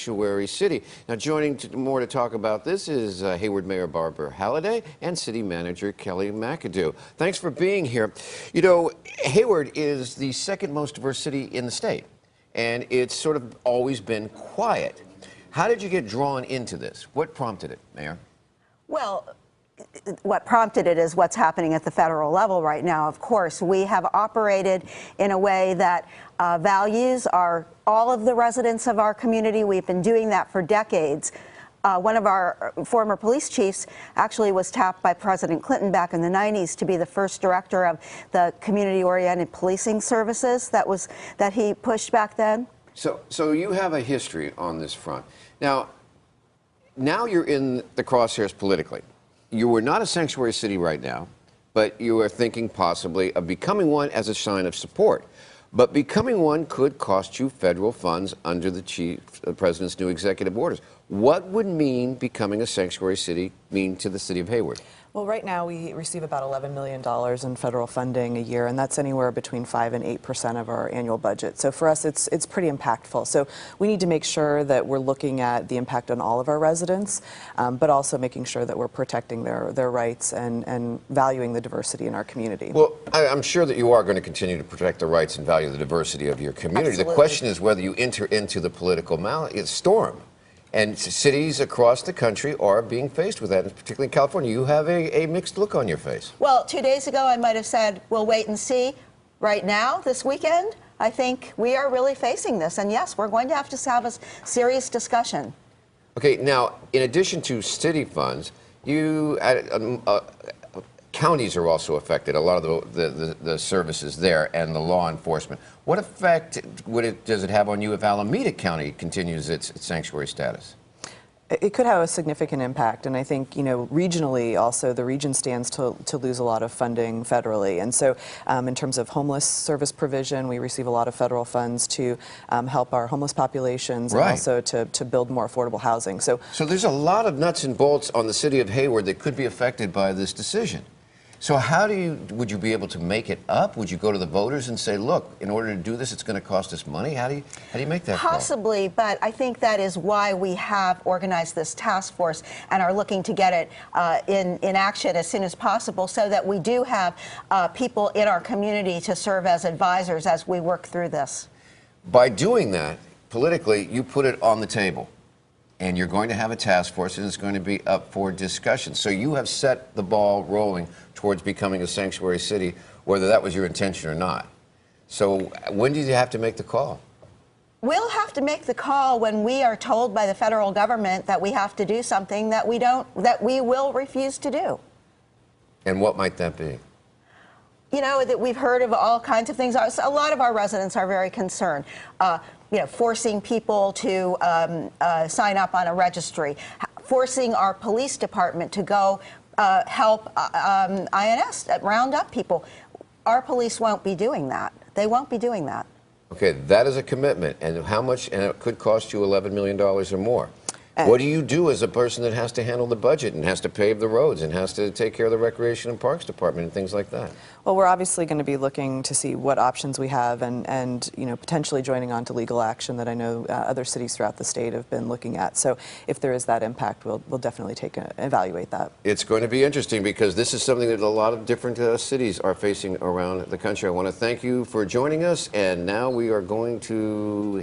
sanctuary city. Now, joining more to talk about this is Hayward Mayor Barbara Halliday and City Manager Kelly McAdoo. Thanks for being here. You know, Hayward is the second most diverse city in the state, and it's sort of always been quiet. How did you get drawn into this? What prompted it, Mayor? Well, what prompted it is what's happening at the federal level right now. Of course, we have operated in a way that values all of the residents of our community. We've been doing that for decades. One of our former police chiefs actually was tapped by President Clinton back in the 90s to be the first director of the community-oriented policing services that he pushed back then. So you have a history on this front. Now you're in the crosshairs politically. You are not a sanctuary city right now, but you are thinking possibly of becoming one as a sign of support. But becoming one could cost you federal funds under the president's new executive orders. What would becoming a sanctuary city mean to the city of Hayward? Well, right now we receive about $11 million in federal funding a year, and that's anywhere between 5% and 8% of our annual budget. So for us, it's pretty impactful. So we need to make sure that we're looking at the impact on all of our residents, but also making sure that we're protecting their rights and valuing the diversity in our community. Well, I'm sure that you are going to continue to protect the rights and value the diversity of your community. Absolutely. The question is whether you enter into the political storm. And cities across the country are being faced with that, particularly in California. You have a mixed look on your face. Well, 2 days ago, I might have said, we'll wait and see. Right now, this weekend, I think we are really facing this. And yes, we're going to have a serious discussion. Okay, now, in addition to city funds, counties are also affected, a lot of the services there and the law enforcement. What effect does it have on you if Alameda County continues its sanctuary status? It could have a significant impact, and I think, you know, regionally also, the region stands to lose a lot of funding federally. And so in terms of homeless service provision, we receive a lot of federal funds to help our homeless populations, right, and also to build more affordable housing. So there's a lot of nuts and bolts on the city of Hayward that could be affected by this decision. So would you be able to make it up? Would you go to the voters and say, look, in order to do this, it's going to cost us money? How do you make that call? Possibly, but I think that is why we have organized this task force and are looking to get it in action as soon as possible, so that we do have people in our community to serve as advisors as we work through this. By doing that, politically, you put it on the table. And you're going to have a task force, and it's going to be up for discussion. So you have set the ball rolling towards becoming a sanctuary city, whether that was your intention or not. So when did you have to make the call? We'll have to make the call when we are told by the federal government that we have to do something that we will refuse to do. And what might that be? You know, that we've heard of all kinds of things. A lot of our residents are very concerned. You know, forcing people to sign up on a registry, forcing our police department to go help INS round up people. Our police won't be doing that. They won't be doing that. Okay, that is a commitment. And how much? And it could cost you $11 million or more. What do you do as a person that has to handle the budget and has to pave the roads and has to take care of the Recreation and Parks Department and things like that? Well, we're obviously going to be looking to see what options we have and you know, potentially joining on to legal action that I know other cities throughout the state have been looking at. So if there is that impact, we'll definitely evaluate that. It's going to be interesting because this is something that a lot of different cities are facing around the country. I want to thank you for joining us, and now we are going to